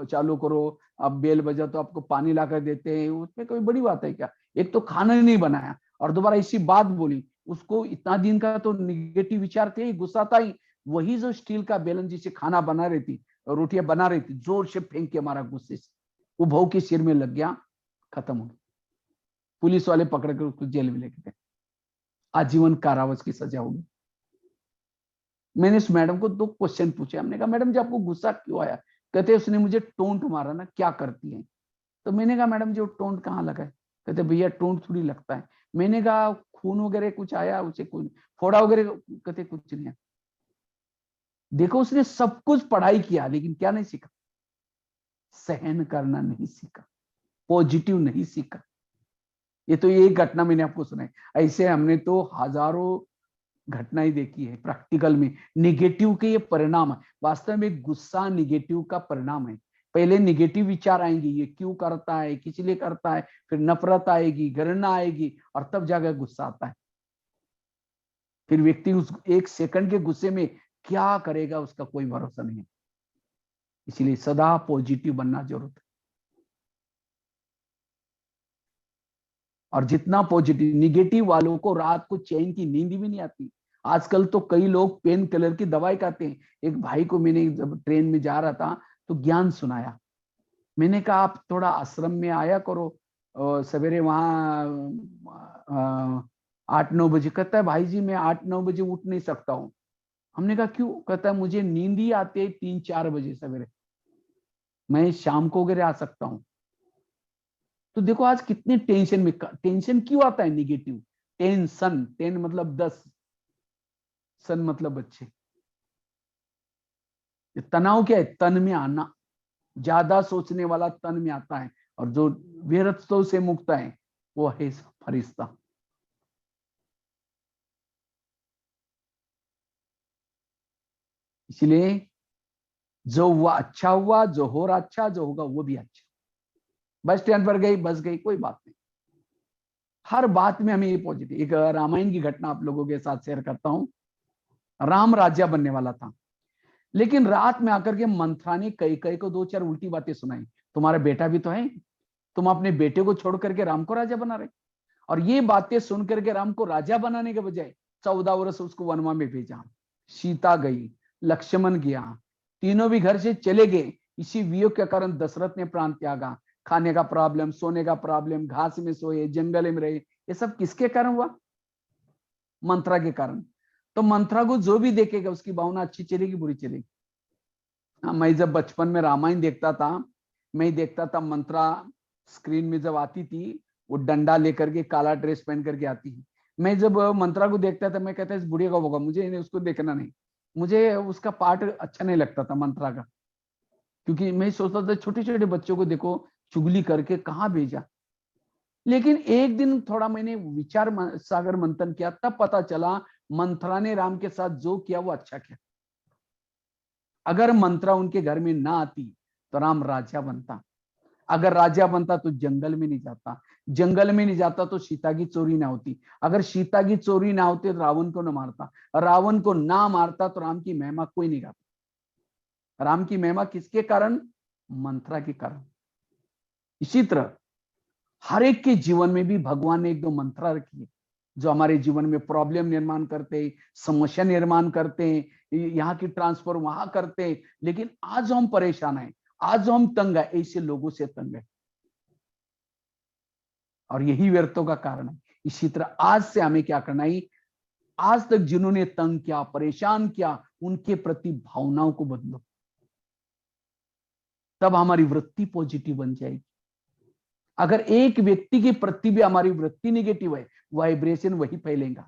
चालू करो, अब बेल बजा तो आपको पानी ला कर देते हैं, उसमें कोई बड़ी बात है क्या? एक तो खाना ही नहीं बनाया और दोबारा इसी बात बोली। उसको इतना दिन का तो निगेटिव विचार थे, गुस्सा था ही। वही जो स्टील का बेलन जिसे खाना बना रही थी, रोटियां बना रही थी, जोर से फेंक के मारा गुस्से से, वो बहू के सिर में लग गया, खत्म हो गया। पुलिस वाले पकड़ कर उसको जेल में लेके गए, आजीवन कारावास की सजा होगी। मैंने उस मैडम को 2 क्वेश्चन पूछे। हमने कहा मैडम जी आपको गुस्सा क्यों आया? कहते उसने मुझे टोंट मारा ना, क्या करती है? तो मैंने कहा मैडम जी वो टोंट कहाँ लगा है? कहते भैया टोंट थोड़ी लगता है। मैंने कहा खून वगैरह कुछ आया उसे, कुछ फोड़ा वगैरह? कहते कुछ नहीं। देखो उसने सब कुछ पढ़ाई किया लेकिन क्या नहीं सीखा? सहन करना नहीं सीखा, पॉजिटिव नहीं सीखा। ये तो एक घटना मैंने आपको सुनाई, ऐसे हमने तो हजारों घटनाएं देखी है प्रैक्टिकल में। निगेटिव के ये परिणाम है, वास्तव में गुस्सा निगेटिव का परिणाम है। पहले निगेटिव विचार आएंगे, ये क्यों करता है, किस लिए करता है, फिर नफरत आएगी, घृणा आएगी, और तब जाकर गुस्सा आता है। फिर व्यक्ति उस एक सेकंड के गुस्से में क्या करेगा उसका कोई भरोसा नहीं है। इसलिए सदा पॉजिटिव बनना जरूरत है। और जितना पॉजिटिव, निगेटिव वालों को रात को चैन की नींद भी नहीं आती। आजकल तो कई लोग पेन किलर की दवाई खाते हैं। एक भाई को मैंने जब ट्रेन में जा रहा था तो ज्ञान सुनाया। मैंने कहा आप थोड़ा आश्रम में आया करो सवेरे, वहां 8-9 बजे। कहता है भाई जी मैं 8-9 बजे उठ नहीं सकता हूँ। हमने कहा क्यों? कहता है मुझे नींद ही आती है 3-4 बजे सवेरे, मैं शाम को वगैरह आ सकता हूँ। तो देखो आज कितने टेंशन में, टेंशन क्यों आता है निगेटिव? टेंशन, टेन मतलब 10, सन मतलब बच्चे। तनाव क्या है? तन में आना। ज्यादा सोचने वाला तन में आता है, और जो विरक्तों से मुक्त है वो है फरिश्ता। इसलिए जो हुआ अच्छा हुआ, जो हो रहा अच्छा, जो होगा वो भी अच्छा। बस स्टैंड पर गई, बस गई, कोई बात नहीं। हर बात में हमें ये पॉजिटिव। एक रामायण की घटना आप लोगों के साथ शेयर करता हूं। राम राजा बनने वाला था, लेकिन रात में आकर के मंथरा ने कई कई को 2-4 उल्टी बातें सुनाई। तुम्हारा बेटा भी तो है, तुम अपने बेटे को छोड़ करके राम को राजा बना रहे। और ये बातें सुन करके राम को राजा बनाने के बजाय 14 वर्ष उसको वनवा में भेजा। सीता गई, लक्ष्मण गया, तीनों भी घर से चले गए। इसी वियोग के कारण दशरथ ने प्राण त्यागा। खाने का प्रॉब्लम, सोने का प्रॉब्लम, घास में सोए, जंगल में रहे। ये सब किसके कारण हुआ? मंत्रा के कारण। तो मंत्रा को जो भी देखेगा उसकी भावना अच्छी चलेगी, बुरी चलेगी। मैं जब बचपन में रामायण देखता था, मैं देखता था मंत्रा स्क्रीन में जब आती थी, वो डंडा लेकर के काला ड्रेस पहन करके आती है। मैं जब मंत्रा को देखता था मैं कहता इस बुढ़िया का होगा, मुझे उसको देखना नहीं। मुझे उसका पार्ट अच्छा नहीं लगता था मंत्रा का, क्योंकि मैं सोचता था छोटे छोटे बच्चों को देखो चुगली करके कहाँ भेजा। लेकिन एक दिन थोड़ा मैंने विचार सागर मंथन किया, तब पता चला मंत्रा ने राम के साथ जो किया वो अच्छा किया। अगर मंत्रा उनके घर में ना आती तो राम राजा बनता। अगर राजा बनता तो जंगल में नहीं जाता, जंगल में नहीं जाता तो सीता की चोरी ना होती, अगर सीता की चोरी ना होती तो रावण को ना मारता, रावण को ना मारता तो राम की महिमा कोई नहीं गाता। राम की महिमा किसके कारण? मंत्रा के कारण। इसी तरह हर एक के जीवन में भी भगवान ने 1-2 मंत्रा रखी है जो हमारे जीवन में प्रॉब्लम निर्माण करते हैं, समस्या निर्माण करते हैं, यहाँ की ट्रांसफर वहां करते हैं। लेकिन आज जो हम परेशान हैं, आज जो हम तंग है, ऐसे लोगों से तंग है, और यही व्यर्थों का कारण है। इसी तरह आज से हमें क्या करना है? आज तक जिन्होंने तंग किया, परेशान किया, उनके प्रति भावनाओं को बदलो, तब हमारी वृत्ति पॉजिटिव बन जाएगी। अगर एक व्यक्ति के प्रति भी हमारी वृत्ति निगेटिव है, वाइब्रेशन वही फैलेगा।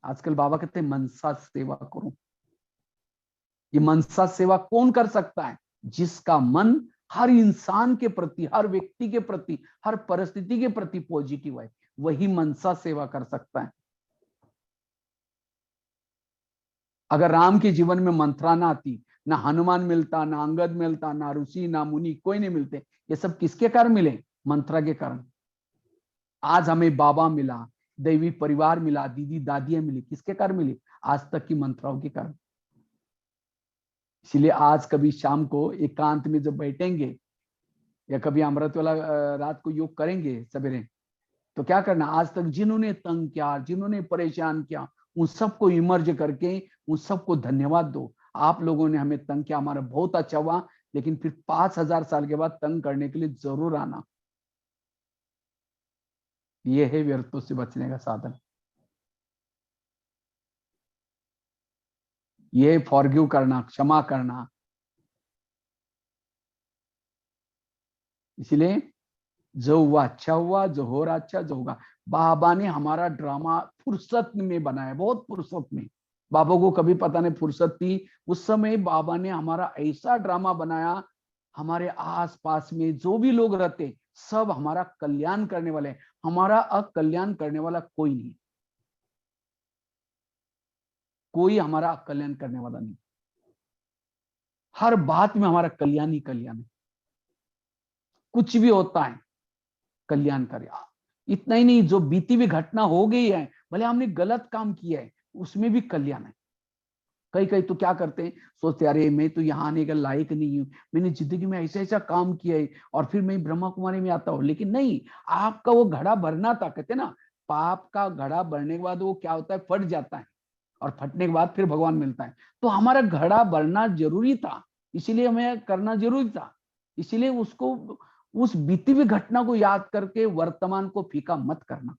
आजकल बाबा कहते हैं मनसा सेवा करो। ये मनसा सेवा कौन कर सकता है? जिसका मन हर इंसान के प्रति, हर व्यक्ति के प्रति, हर परिस्थिति के प्रति पॉजिटिव है, वही मनसा सेवा कर सकता है। अगर राम के जीवन में मंत्रा ना आती, ना हनुमान मिलता, ना अंगद मिलता, ना ऋषि, ना मुनि, कोई नहीं मिलते। ये सब किसके कारण मिले? मंत्रा के कारण। आज हमें बाबा मिला, दैवी परिवार मिला, दीदी दादियां मिली, किसके कारण मिली? आज तक की मंत्राओं के कारण। इसलिए आज कभी शाम को एकांत में जब बैठेंगे, या कभी अमृत वाला रात को योग करेंगे सवेरे, तो क्या करना? आज तक जिन्होंने तंग किया, जिन्होंने परेशान किया, उन सबको इमर्ज करके उन सबको धन्यवाद दो। आप लोगों ने हमें तंग किया, हमारा बहुत अच्छा हुआ, लेकिन फिर 5000 साल के बाद तंग करने के लिए जरूर आना। यह है व्यर्थों से बचने का साधन। यह फॉरगिव करना, क्षमा करना। इसलिए जो हुआ अच्छा हुआ, जो हो रहा अच्छा, जो होगा। बाबा ने हमारा ड्रामा फुर्सत में बनाया, बहुत फुर्सत में। बाबा को कभी पता नहीं फुर्सत थी, उस समय बाबा ने हमारा ऐसा ड्रामा बनाया, हमारे आस पास में जो भी लोग रहते सब हमारा कल्याण करने वाले हैं, हमारा अकल्याण करने वाला कोई नहीं, कोई हमारा अकल्याण करने वाला नहीं। हर बात में हमारा कल्याण ही कल्याण है, कुछ भी होता है कल्याण करे। इतना ही नहीं, जो बीती हुई घटना हो गई है, भले हमने गलत काम किया है, उसमें भी कल्याण है। कई कई तो क्या करते हैं, सोचते अरे मैं तो यहाँ आने का लायक नहीं हूँ, मैंने जिंदगी में ऐसा ऐसा काम किया है और फिर मैं ब्रह्मा कुमारी में आता हूँ। लेकिन नहीं, आपका वो घड़ा भरना था, कहते ना, पाप का घड़ा भरने के बाद वो क्या होता है, फट जाता है, और फटने के बाद फिर भगवान मिलता है। तो हमारा घड़ा भरना जरूरी था, इसीलिए हमें करना जरूरी था। इसीलिए उसको, उस बीती हुई घटना को याद करके वर्तमान को फीका मत करना।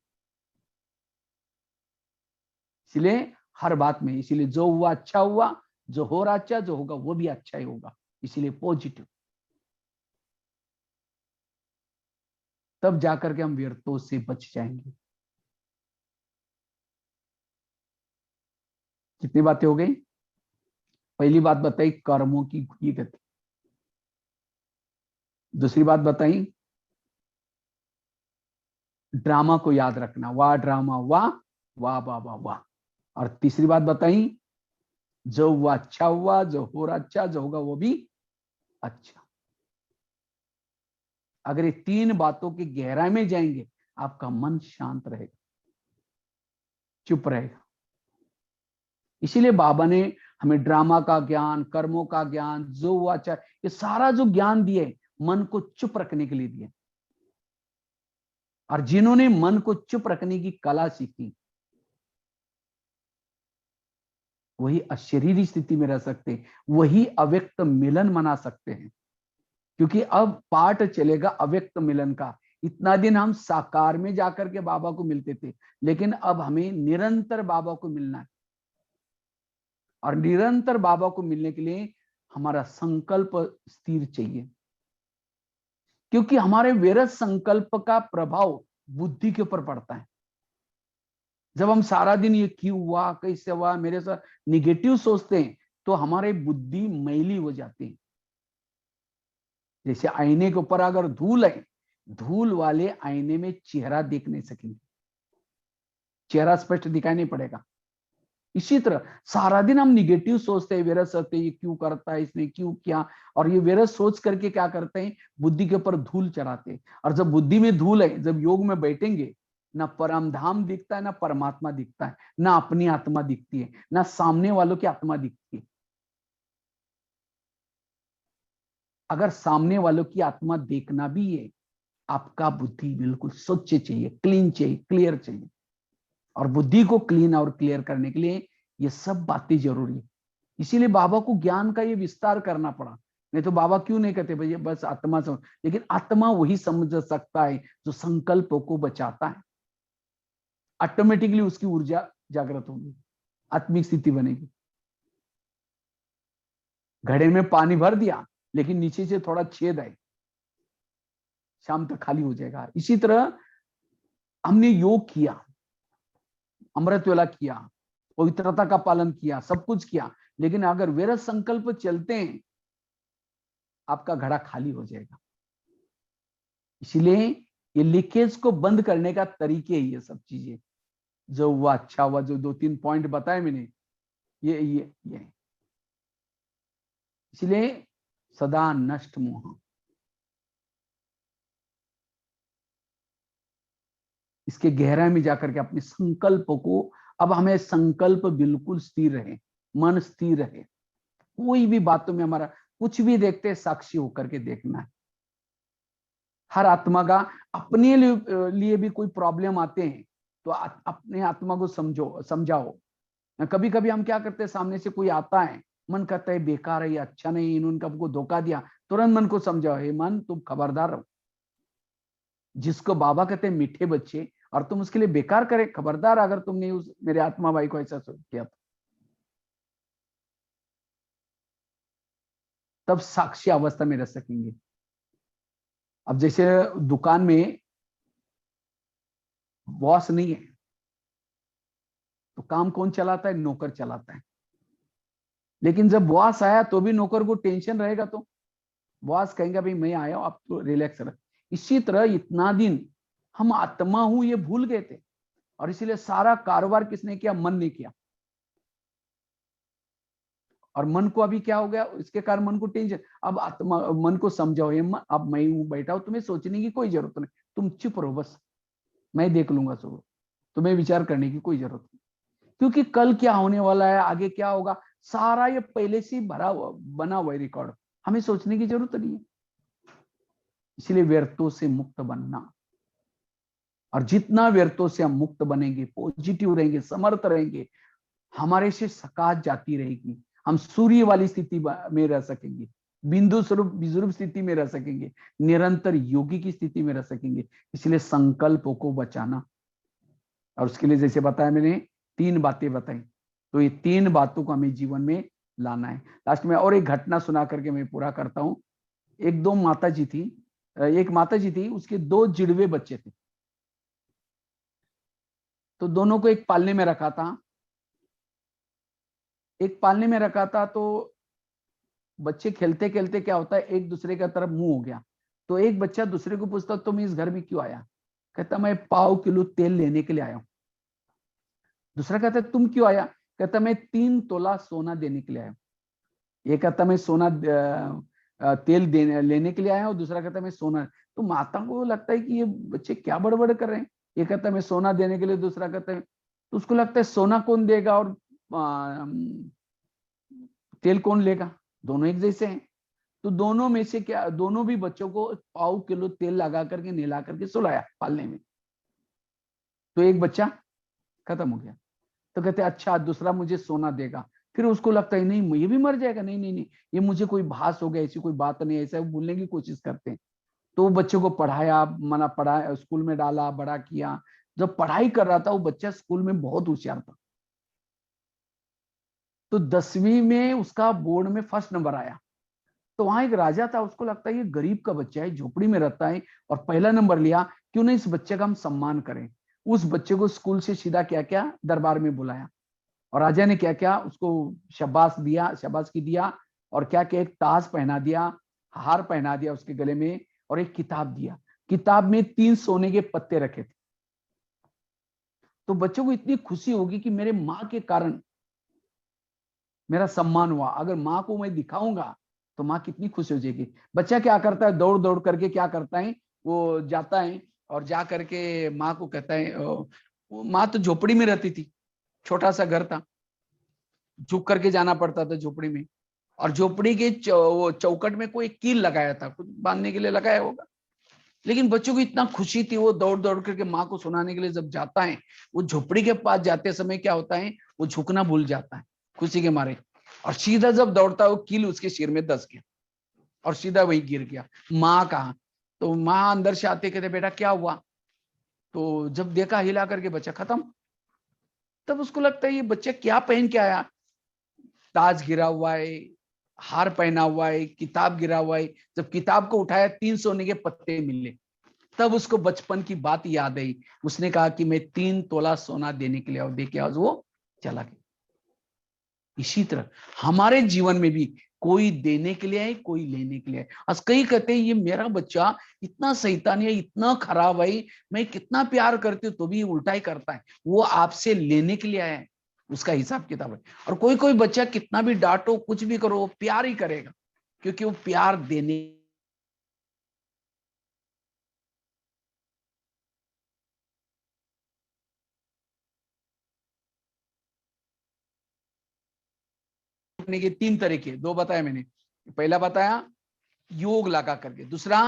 इसलिए हर बात में, इसीलिए जो हुआ अच्छा हुआ, जो हो रहा अच्छा, जो होगा वो भी अच्छा ही होगा, इसीलिए पॉजिटिव। तब जाकर के हम व्यर्थों से बच जाएंगे। कितनी बातें हो गई? पहली बात बताई कर्मों की ही गति। दूसरी बात बताई ड्रामा को याद रखना, वाह ड्रामा वाह, वाह वाह वाह वाह। और तीसरी बात बताई जो हुआ अच्छा हुआ, जो हो रहा अच्छा, जो होगा वो भी अच्छा। अगर ये तीन बातों की गहराई में जाएंगे, आपका मन शांत रहेगा, चुप रहेगा। इसीलिए बाबा ने हमें ड्रामा का ज्ञान, कर्मों का ज्ञान, जो हुआ अच्छा, ये सारा जो ज्ञान दिए, मन को चुप रखने के लिए दिए। और जिन्होंने मन को चुप रखने की कला सीखी, वही अशरीरी स्थिति में रह सकते, वही अव्यक्त मिलन मना सकते हैं। क्योंकि अब पाठ चलेगा अव्यक्त मिलन का। इतना दिन हम साकार में जाकर के बाबा को मिलते थे, लेकिन अब हमें निरंतर बाबा को मिलना है। और निरंतर बाबा को मिलने के लिए हमारा संकल्प स्थिर चाहिए, क्योंकि हमारे विरत संकल्प का प्रभाव बुद्धि के ऊपर पड़ता है। जब हम सारा दिन ये क्यों हुआ, कैसे हुआ, मेरे साथ निगेटिव सोचते हैं, तो हमारी बुद्धि मैली हो जाती है। जैसे आईने के ऊपर अगर धूल है, धूल वाले आईने में चेहरा देख नहीं सकेंगे, चेहरा स्पष्ट दिखाई नहीं पड़ेगा। इसी तरह सारा दिन हम निगेटिव सोचते हैं, विरस सोचते हैं, ये क्यों करता है, इसने क्यों किया, और ये विरस सोच करके क्या करते हैं, बुद्धि के ऊपर धूल चढ़ाते हैं। और जब बुद्धि में धूल है, जब योग में बैठेंगे, ना परम धाम दिखता है, ना परमात्मा दिखता है, ना अपनी आत्मा दिखती है, ना सामने वालों की आत्मा दिखती है। अगर सामने वालों की आत्मा देखना भी है, आपका बुद्धि बिल्कुल स्वच्छ चाहिए, क्लीन चाहिए, क्लियर चाहिए। और बुद्धि को क्लीन और क्लियर करने के लिए ये सब बातें जरूरी है। इसीलिए बाबा को ज्ञान का ये विस्तार करना पड़ा। नहीं तो बाबा क्यों नहीं कहते भैया बस आत्मा समझ, लेकिन आत्मा वही समझ सकता है जो संकल्पों को बचाता है। ऑटोमेटिकली उसकी ऊर्जा जागृत होगी, आत्मिक स्थिति बनेगी। घड़े में पानी भर दिया, लेकिन नीचे से थोड़ा छेद है, शाम तक खाली हो जाएगा। इसी तरह हमने योग किया, अमृत वेला किया, पवित्रता का पालन किया, सब कुछ किया, लेकिन अगर विरत संकल्प चलते हैं, आपका घड़ा खाली हो जाएगा। इसलिए ये लीकेज को बंद करने का तरीके ही ये सब चीजें, जो हुआ अच्छा हुआ, जो 2-3 पॉइंट बताए मैंने, ये इसलिए सदा नष्ट मोह, इसके गहराई में जाकर के अपने संकल्प को, अब हमें संकल्प बिल्कुल स्थिर रहे, मन स्थिर रहे। कोई भी बातों में हमारा कुछ भी देखते साक्षी होकर के देखना है। हर आत्मा का अपने लिए भी कोई प्रॉब्लम आते हैं तो अपने आत्मा को समझाओ। कभी कभी हम क्या करते हैं, सामने से कोई आता है, मन करता है बेकार है, अच्छा नहीं, इन्होंने हमको धोखा दिया, तुरंत मन को समझाओ, हे मन तुम खबरदार रहो। जिसको बाबा कहते हैं मीठे बच्चे, और तुम उसके लिए बेकार करे, खबरदार अगर तुमने उस मेरे आत्मा भाई को ऐसा किया तो। तब साक्षी अवस्था में रह सकेंगे। अब जैसे दुकान में बॉस नहीं है तो काम कौन चलाता है? नौकर चलाता है। लेकिन जब बॉस आया तो भी नौकर को टेंशन रहेगा, तो बॉस कहेंगे भाई मैं आया हूं, आप तो रिलैक्स रह। इसी तरह इतना दिन हम आत्मा हूं ये भूल गए थे, और इसीलिए सारा कारोबार किसने किया? मन ने किया। और मन को अभी क्या हो गया? इसके कारण मन को टेंशन। अब आत्मा मन को समझाओ, ये अब मैं हूं बैठा हूं, तुम्हें सोचने की कोई जरूरत नहीं, तुम चुप रहो, बस मैं देख लूंगा सब, तुम्हें विचार करने की कोई जरूरत नहीं। क्योंकि कल क्या होने वाला है, आगे क्या होगा, सारा ये पहले से भरा हुआ बना हुआ है रिकॉर्ड, हमें सोचने की जरूरत नहीं है। इसलिए व्यर्थों से मुक्त बनना, और जितना व्यर्थों से हम मुक्त बनेंगे, पॉजिटिव रहेंगे, समर्थ रहेंगे, हमारे से सकाश जाती रहेगी, हम सूर्य वाली स्थिति में रह सकेंगे, बिंदु स्वरूप विजुरूप स्थिति में रह सकेंगे, निरंतर योगी की स्थिति में रह सकेंगे। इसलिए संकल्पों को बचाना, और उसके लिए जैसे बताया मैंने 3 बातें बताई, तो ये 3 बातों को हमें जीवन में लाना है। लास्ट में और एक घटना सुना करके मैं पूरा करता हूं। एक माता जी थी, उसके 2 जिड़वे बच्चे थे, तो दोनों को एक पालने में रखा था। तो बच्चे खेलते खेलते क्या होता है, एक दूसरे की तरफ मुंह हो गया। तो एक बच्चा दूसरे को पूछता, तुम इस घर में क्यों आया? कहता मैं पाव किलो तेल लेने के लिए आया हूं। दूसरा कहता तुम क्यों आया? कहता मैं 3 तोला सोना देने के लिए आया हूं। ये कहता मैं सोना तेल लेने के लिए आया हूं, दूसरा कहता मैं सोना। तो माता को लगता है कि ये बच्चे क्या बड़बड़ कर रहे हैं, ये कहता मैं सोना देने के लिए, दूसरा कहता है, तो उसको लगता है सोना कौन देगा और तेल कौन लेगा, दोनों एक जैसे हैं। तो दोनों में से क्या, दोनों भी बच्चों को पाव किलो तेल लगा करके नहला करके सुलाया पालने में। तो एक बच्चा खत्म हो गया। तो कहते अच्छा दूसरा मुझे सोना देगा। फिर उसको लगता है नहीं ये भी मर जाएगा, नहीं नहीं नहीं, ये मुझे कोई भास हो गया, ऐसी कोई बात नहीं, ऐसा भूलने की कोशिश करते हैं। तो वो बच्चे को पढ़ाया, स्कूल में डाला, बड़ा किया। जब पढ़ाई कर रहा था वो बच्चा स्कूल में बहुत होशियार था, तो 10वीं में उसका बोर्ड में फर्स्ट नंबर आया। तो वहां एक राजा था, उसको लगता है ये गरीब का बच्चा है, झोपड़ी में रहता है और पहला नंबर लिया, क्यों नहीं इस बच्चे का हम सम्मान करें। उस बच्चे को स्कूल से सीधा क्या क्या दरबार में बुलाया, और राजा ने क्या क्या उसको शाबाशी दिया, और क्या क्या एक ताज पहना दिया, हार पहना दिया उसके गले में, और एक किताब दिया। किताब में 3 सोने के पत्ते रखे थे। तो बच्चों को इतनी खुशी होगी कि मेरे माँ के कारण मेरा सम्मान हुआ, अगर माँ को मैं दिखाऊंगा तो माँ कितनी खुश हो जाएगी। बच्चा क्या करता है, दौड़ दौड़ करके क्या करता है, वो जाता है और जा करके माँ को कहता है, माँ तो झोपड़ी में रहती थी, छोटा सा घर था, झुक करके जाना पड़ता था झोपड़ी में, और झोपड़ी के चौकट में कोई कील लगाया था, कुछ बांधने के लिए लगाया होगा। लेकिन बच्चों को इतना खुशी थी, वो दौड़ दौड़ करके माँ को सुनाने के लिए जब जाता है, वो झोपड़ी के पास जाते समय क्या होता है, वो झुकना भूल जाता है खुशी के मारे, और सीधा जब दौड़ता है वो कील उसके सिर में दस गया और सीधा वही गिर गया। माँ कहा, तो माँ अंदर से आते कहते बेटा क्या हुआ? तो जब देखा हिला करके बच्चा खत्म। तब उसको लगता है ये बच्चा क्या पहन के आया, ताज गिरा हुआ है, हार पहना हुआ है, किताब गिरा हुआ है। जब किताब को उठाया 3 सोने के पत्ते मिले, तब उसको बचपन की बात याद आई। उसने कहा कि मैं 3 तोला सोना देने के लिए और दे के आज वो चला गया। इसी तरह हमारे जीवन में भी कोई देने के लिए है, कोई लेने के लिए है। आज कई कहते हैं ये मेरा बच्चा इतना शैतानी है, इतना खराब है, मैं कितना प्यार करती हूँ तो भी उल्टा ही करता है। वो आपसे लेने के लिए आया है, उसका हिसाब किताब है। और कोई कोई बच्चा कितना भी डांटो कुछ भी करो वो प्यार ही करेगा, क्योंकि वो प्यार देने के 3 तरीके, 2 बताया मैंने। पहला बताया योग लगा करके, दूसरा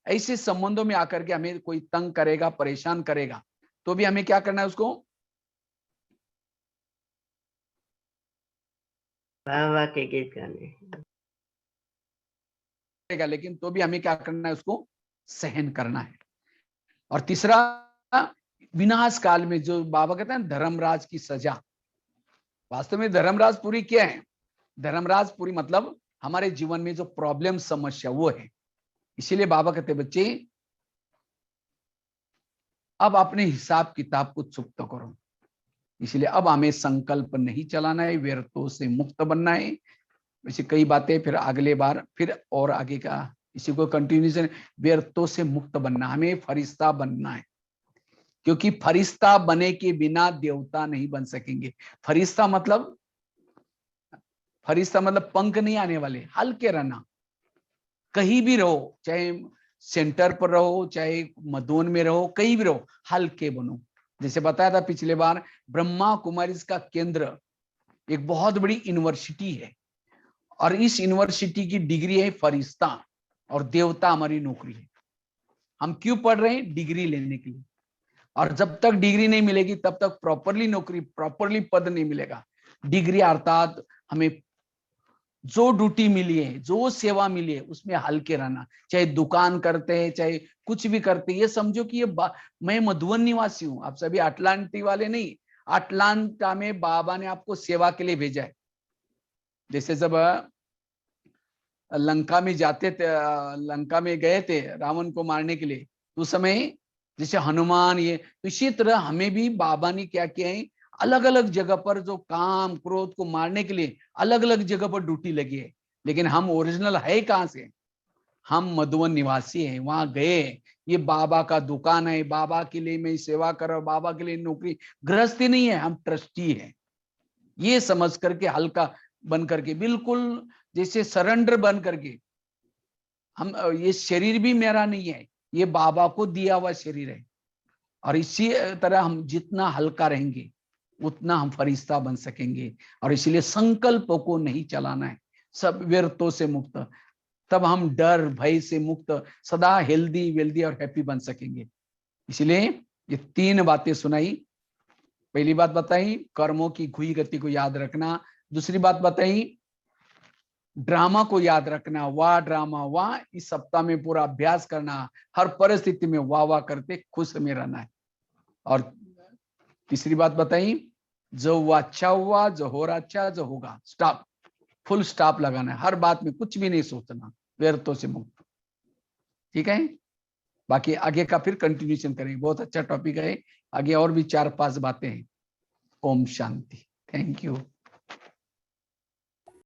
ऐसे संबंधों में आकर के हमें कोई तंग करेगा, परेशान करेगा, तो भी हमें क्या करना है, उसको वाह के गीत गाने, लेकिन तो भी हमें क्या करना है, उसको सहन करना है। और तीसरा विनाश काल में जो बाबा कहते हैं धर्मराज की सजा, वास्तव में धर्मराज पूरी क्या है, धर्मराज पूरी मतलब हमारे जीवन में जो प्रॉब्लम समस्या वो है। इसीलिए बाबा कहते बच्चे अब अपने हिसाब किताब को चुप्त करो। इसलिए अब हमें संकल्प नहीं चलाना है, व्यर्थों से मुक्त बनना है। वैसे कई बातें फिर अगले बार फिर और आगे का इसी को कंटिन्यूशन, व्यर्थों से मुक्त बनना, हमें फरिश्ता बनना है, क्योंकि फरिश्ता बने के बिना देवता नहीं बन सकेंगे। फरिश्ता मतलब पंख नहीं आने वाले, हल्के रहना, कहीं भी रहो, चाहे सेंटर पर रहो, चाहे मधुवन में रहो, कहीं भी रहो, हल्के बनो। जैसे बताया था पिछले बार, ब्रह्मा कुमारी का केंद्र एक बहुत बड़ी यूनिवर्सिटी है, और इस यूनिवर्सिटी की डिग्री है फरिश्ता, और देवता हमारी नौकरी है। हम क्यों पढ़ रहे हैं? डिग्री लेने के लिए। और जब तक डिग्री नहीं मिलेगी तब तक प्रॉपरली नौकरी, प्रॉपरली पद नहीं मिलेगा। डिग्री अर्थात हमें जो ड्यूटी मिली है, जो सेवा मिली है, उसमें हल्के रहना, चाहे दुकान करते हैं, चाहे कुछ भी करते हैं। ये समझो कि ये मैं मधुवन निवासी हूं, आप सभी अटलांटी वाले नहीं। अटलांटा में बाबा ने आपको सेवा के लिए भेजा है। जैसे जब लंका में जाते थे, लंका में गए थे रावण को मारने के लिए, उस समय जैसे हनुमान, ये इसी तरह हमें भी बाबा ने क्या किया है, अलग अलग जगह पर जो काम क्रोध को मारने के लिए अलग अलग जगह पर ड्यूटी लगी है। लेकिन हम ओरिजिनल है कहां से? हम मधुवन निवासी हैं, वहां गए, ये बाबा का दुकान है, बाबा के लिए मैं सेवा कर रहा हूं, बाबा के लिए नौकरी, गृहस्थी नहीं है, हम ट्रस्टी है। ये समझ करके हल्का बन करके, बिल्कुल जैसे सरेंडर बन करके, हम ये शरीर भी मेरा नहीं है, ये बाबा को दिया हुआ शरीर है। और इसी तरह हम जितना हल्का रहेंगे उतना हम फरिश्ता बन सकेंगे। और इसलिए संकल्प को नहीं चलाना है, सब व्यर्थों से मुक्त, तब हम डर भय से मुक्त, सदा हेल्दी वेल्दी और हैप्पी बन सकेंगे। इसलिए ये 3 बातें सुनाई। पहली बात बताई कर्मों की घुई गति को याद रखना, दूसरी बात बताई ड्रामा को याद रखना, वाह ड्रामा वाह, इस सप्ताह में पूरा अभ्यास करना, हर परिस्थिति में वाह वाह करते खुश में रहना है। और तीसरी बात बताई जो हुआ अच्छा हुआ, जो हो रहा अच्छा, जो होगा स्टॉप, फुल स्टॉप लगाना है, हर बात में कुछ भी नहीं सोचना, व्यर्थों से मुक्त। ठीक है, बाकी आगे का फिर कंटिन्यूशन करेंगे, बहुत अच्छा टॉपिक है, आगे और भी 4-5 बातें हैं। Om Shanti, thank you.